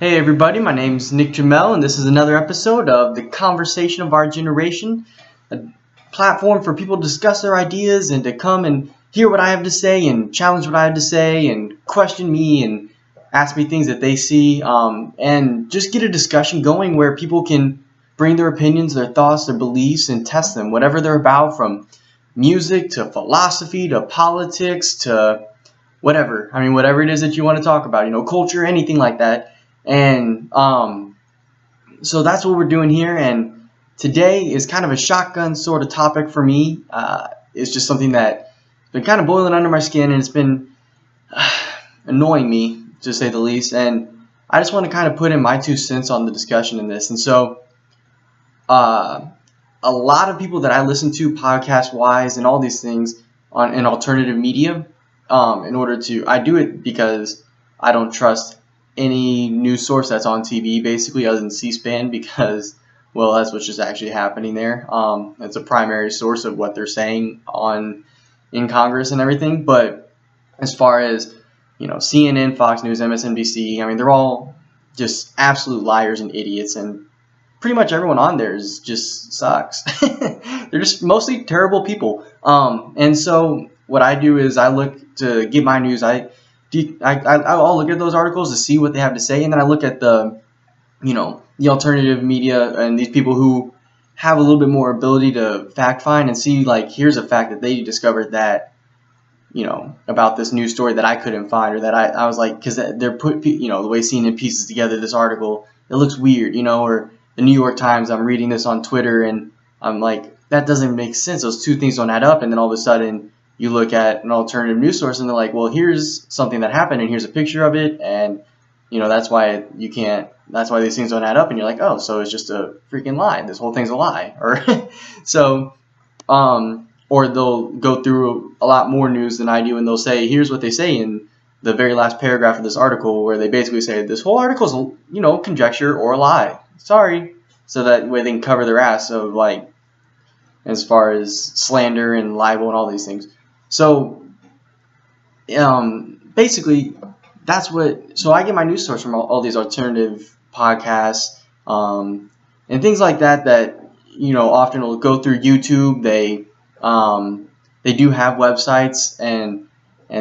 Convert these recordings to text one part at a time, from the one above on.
Hey everybody, my name's Nick Jamel, and this is another episode of The Conversation of Our Generation, a platform for people to discuss their ideas and to come and hear what I have to say and challenge what I have to say and question me and ask me things that they see, and just get a discussion going where people can bring their opinions, their thoughts, their beliefs, and test them, whatever they're about, from music to philosophy to politics to whatever. I mean, whatever it is that you want to talk about, culture, anything like that. And so that's what we're doing here. And today is kind of a shotgun sort of topic for me. It's just something that's been kind of boiling under my skin, and it's been annoying me, to say the least. And I just want to kind of put in my 2 cents on the discussion in this. And so a lot of people that I listen to podcast-wise and all these things in alternative media, I do it because I don't trust any news source that's on TV, basically, other than C-SPAN, because, well, that's what's just actually happening there. It's a primary source of what they're saying in Congress and everything. But as far as, CNN, Fox News, MSNBC, I mean, they're all just absolute liars and idiots, and pretty much everyone on there just sucks. They're just mostly terrible people. And so what I do is I look to get my news. I'll look at those articles to see what they have to say, and then I look at the alternative media and these people who have a little bit more ability to fact find and see, like, here's a fact that they discovered that, about this news story that I couldn't find, or that I was like, because they're the way CNN pieces together this article, it looks weird, or the New York Times, I'm reading this on Twitter and I'm like, that doesn't make sense. Those two things don't add up. And then all of a sudden you look at an alternative news source and they're like, well, here's something that happened and here's a picture of it, and that's why these things don't add up. And you're like, oh, so it's just a freaking lie. This whole thing's a lie. Or so or they'll go through a lot more news than I do, and they'll say, here's what they say in the very last paragraph of this article, where they basically say this whole article is conjecture or a lie. Sorry. So that way they can cover their ass of, like, as far as slander and libel and all these things. So basically so I get my news source from all these alternative podcasts and things like that often will go through YouTube. They do have websites and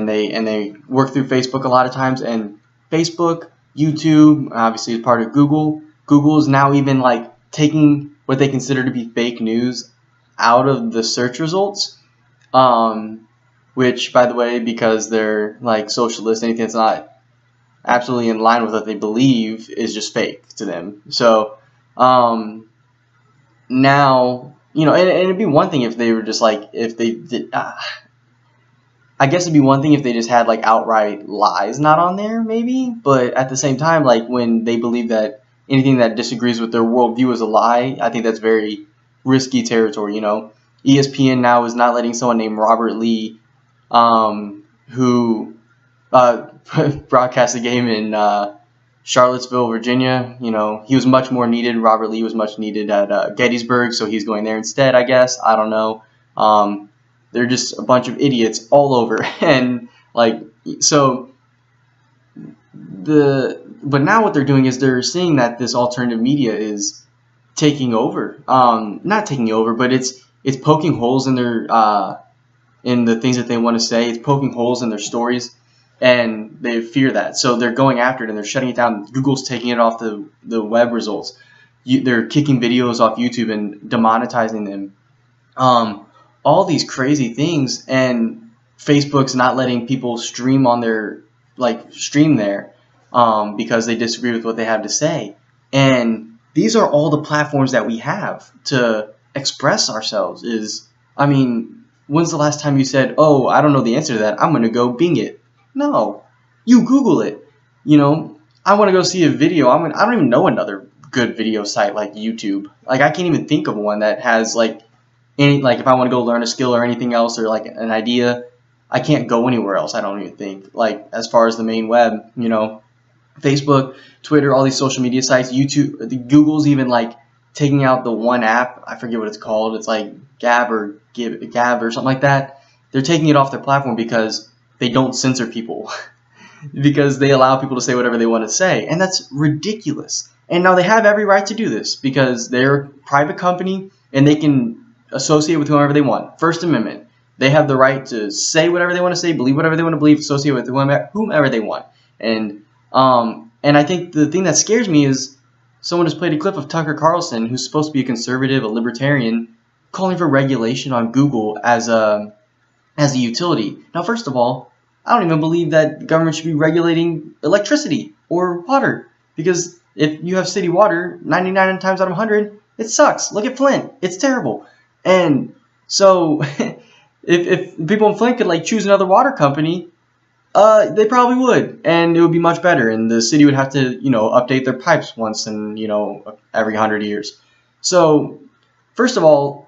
they work through Facebook a lot of times, and Facebook, YouTube, obviously is part of Google. Google is now even, like, taking what they consider to be fake news out of the search results, which, by the way, because they're, like, socialist, anything that's not absolutely in line with what they believe is just fake to them. So now, and it'd be one thing if they were just like, if they did, I guess it'd be one thing if they just had, like, outright lies not on there, maybe. But at the same time, like, when they believe that anything that disagrees with their worldview is a lie, I think that's very risky territory. ESPN now is not letting someone named Robert Lee, who broadcast a game in Charlottesville, Virginia. He was much more needed. Robert Lee was much needed at Gettysburg, so he's going there instead, I guess. I don't know. They're just a bunch of idiots all over. And, like, so but now what they're doing is they're seeing that this alternative media is taking over. Not taking over, but it's poking holes in their in the things that they want to say. It's poking holes in their stories, and they fear that. So they're going after it and they're shutting it down. Google's taking it off the web results. They're kicking videos off YouTube and demonetizing them. All these crazy things, and Facebook's not letting people stream on their, stream there because they disagree with what they have to say. And these are all the platforms that we have to express ourselves. When's the last time you said, oh, I don't know the answer to that, I'm going to go Bing it? No. You Google it. I want to go see a video. I don't even know another good video site like YouTube. Like, I can't even think of one that has, like, if I want to go learn a skill or anything else, or, like, an idea, I can't go anywhere else, I don't even think. Like, as far as the main web, Facebook, Twitter, all these social media sites, YouTube, Google's even, like, taking out the one app. I forget what it's called. It's like Gab or something like that. They're taking it off their platform because they don't censor people. because they allow people to say whatever they want to say, and that's ridiculous. And now they have every right to do this because they're a private company and they can associate with whoever they want. First Amendment. They have the right to say whatever they want to say, believe whatever they want to believe, associate with whomever they want. And I think the thing that scares me is someone just played a clip of Tucker Carlson, who's supposed to be a conservative, a libertarian, calling for regulation on Google as a utility. Now, first of all, I don't even believe that the government should be regulating electricity or water, because if you have city water, 99 times out of 100, it sucks. Look at Flint. It's terrible. And so if people in Flint could like choose another water company, they probably would, and it would be much better, and the city would have to, update their pipes once in, every 100 years. So, first of all,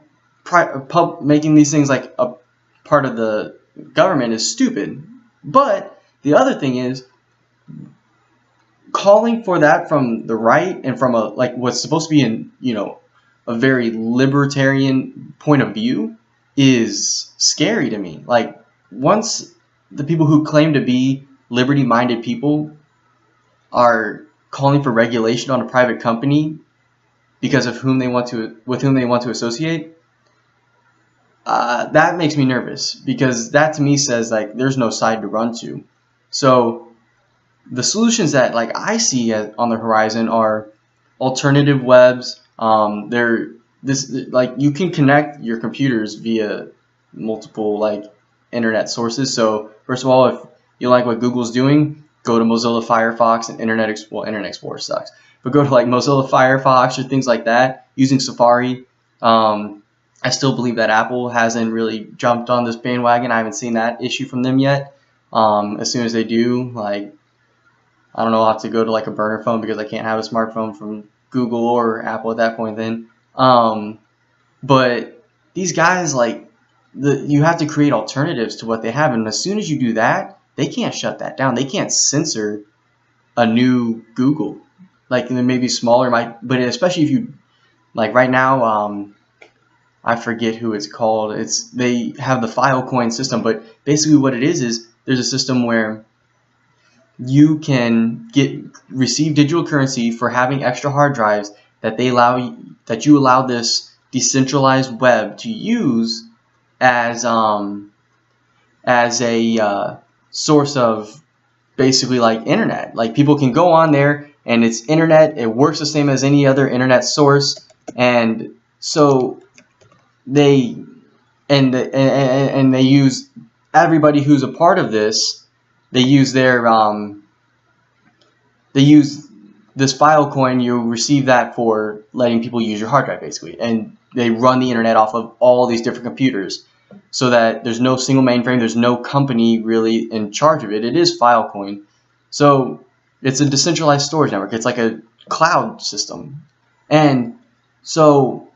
making these things like a part of the government is stupid. But the other thing is, calling for that from the right and from what's supposed to be a very libertarian point of view is scary to me. Like, once the people who claim to be liberty-minded people are calling for regulation on a private company because of with whom they want to associate, that makes me nervous, because that to me says like there's no side to run to. So the solutions that I see on the horizon are alternative webs. You can connect your computers via multiple internet sources. So first of all, if you like what Google's doing, go to Mozilla Firefox and Internet Explorer sucks, but go to Mozilla Firefox or things like that using Safari. I still believe that Apple hasn't really jumped on this bandwagon. I haven't seen that issue from them yet. As soon as they do, I don't know, I'll have to go to a burner phone because I can't have a smartphone from Google or Apple at that point then. But these guys, you have to create alternatives to what they have, and as soon as you do that, they can't shut that down. They can't censor a new Google. They may be smaller, but especially if you, right now, I forget who it's called. They have the Filecoin system, but basically what it is there's a system where you can receive digital currency for having extra hard drives that you allow this decentralized web to use as a source of basically internet. People can go on there and it's internet. It works the same as any other internet source, and so they use everybody who's a part of this. They use this Filecoin. You receive that for letting people use your hard drive, basically, and they run the internet off of all these different computers, so that there's no single mainframe. There's no company really in charge of it. It is Filecoin, so it's a decentralized storage network. It's like a cloud system, and so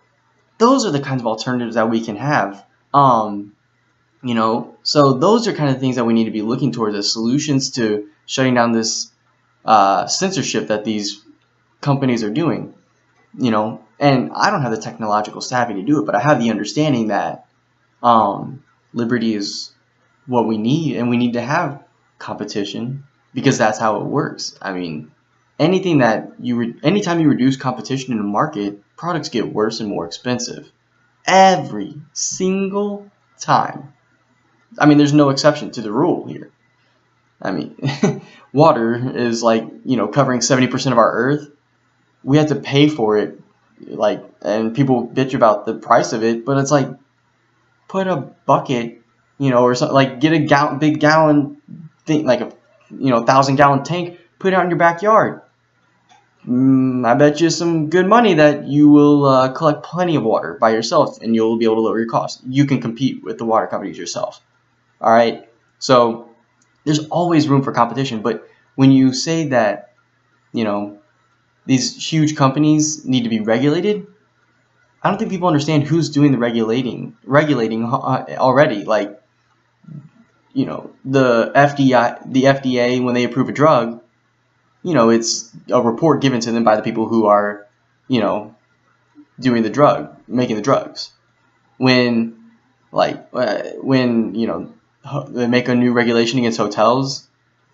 those are the kinds of alternatives that we can have. So those are kind of things that we need to be looking towards as solutions to shutting down this censorship that these companies are doing. And I don't have the technological savvy to do it, but I have the understanding that liberty is what we need, and we need to have competition because that's how it works. I mean, anytime you reduce competition in a market, products get worse and more expensive. Every single time. I mean, there's no exception to the rule here. I mean, water is covering 70% of our earth. We have to pay for it, and people bitch about the price of it, but it's put a bucket, or something, get a big gallon thing, 1,000-gallon tank, put it out in your backyard. I bet you some good money that you will collect plenty of water by yourself, and you'll be able to lower your costs. You can compete with the water companies yourself. All right, so there's always room for competition, but when you say that, these huge companies need to be regulated, I don't think people understand who's doing the regulating already. The FDA, when they approve a drug, it's a report given to them by the people who are, doing the drug, making the drugs. When they make a new regulation against hotels,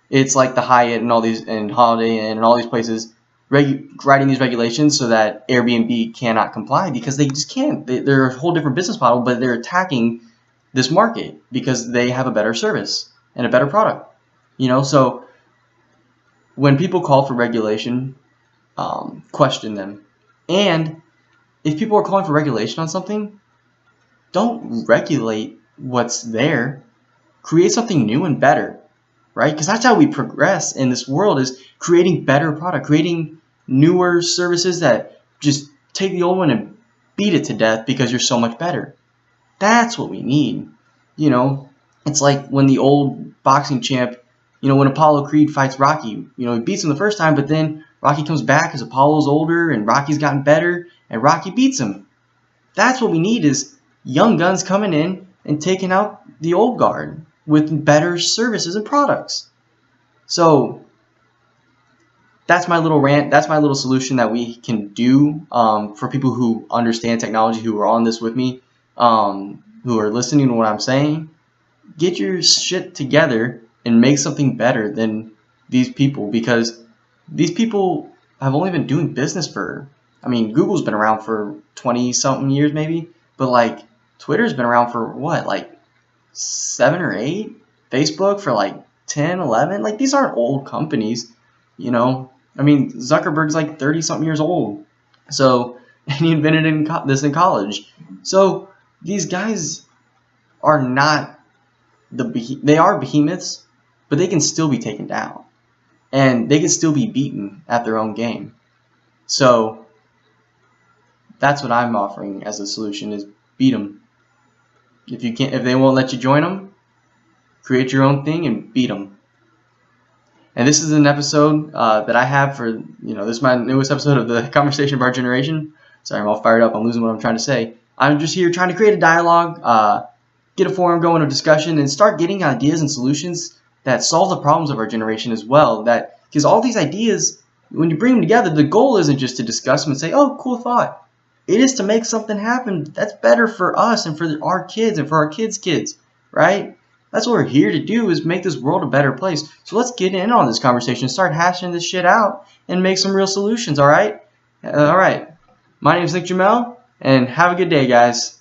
It's like the Hyatt and all these, and Holiday Inn and all these places writing these regulations so that Airbnb cannot comply, because they just can't. They're a whole different business model, but they're attacking this market because they have a better service and a better product. So when people call for regulation, question them. And if people are calling for regulation on something, don't regulate what's there. Create something new and better, right? Because that's how we progress in this world, is creating better product, creating newer services that just take the old one and beat it to death because you're so much better. That's what we need. It's like when the old boxing champ, when Apollo Creed fights Rocky, he beats him the first time, but then Rocky comes back as Apollo's older and Rocky's gotten better and Rocky beats him. That's what we need, is young guns coming in and taking out the old guard with better services and products. So that's my little rant. That's my little solution that we can do for people who understand technology, who are on this with me, who are listening to what I'm saying. Get your shit together and make something better than these people, because these people have only been doing business for, Google's been around for 20-something years maybe, but like Twitter's been around for what, like 7 or 8? Facebook for like 10, 11? Like, these aren't old companies, Zuckerberg's like 30-something years old. So, and he invented this in college. So, these guys are not they are behemoths, but they can still be taken down. And they can still be beaten at their own game. So, that's what I'm offering as a solution, is beat them. If they won't let you join them, create your own thing and beat them. And this is an episode that I have for, this is my newest episode of the Conversation of Our Generation. Sorry, I'm all fired up. I'm losing what I'm trying to say. I'm just here trying to create a dialogue, get a forum going of discussion, and start getting ideas and solutions that solve the problems of our generation as well. Because all these ideas, when you bring them together, the goal isn't just to discuss them and say, oh, cool thought. It is to make something happen that's better for us and for our kids and for our kids' kids, right? That's what we're here to do, is make this world a better place. So let's get in on this conversation, start hashing this shit out, and make some real solutions, all right? All right. My name is Nick Jamel, and have a good day, guys.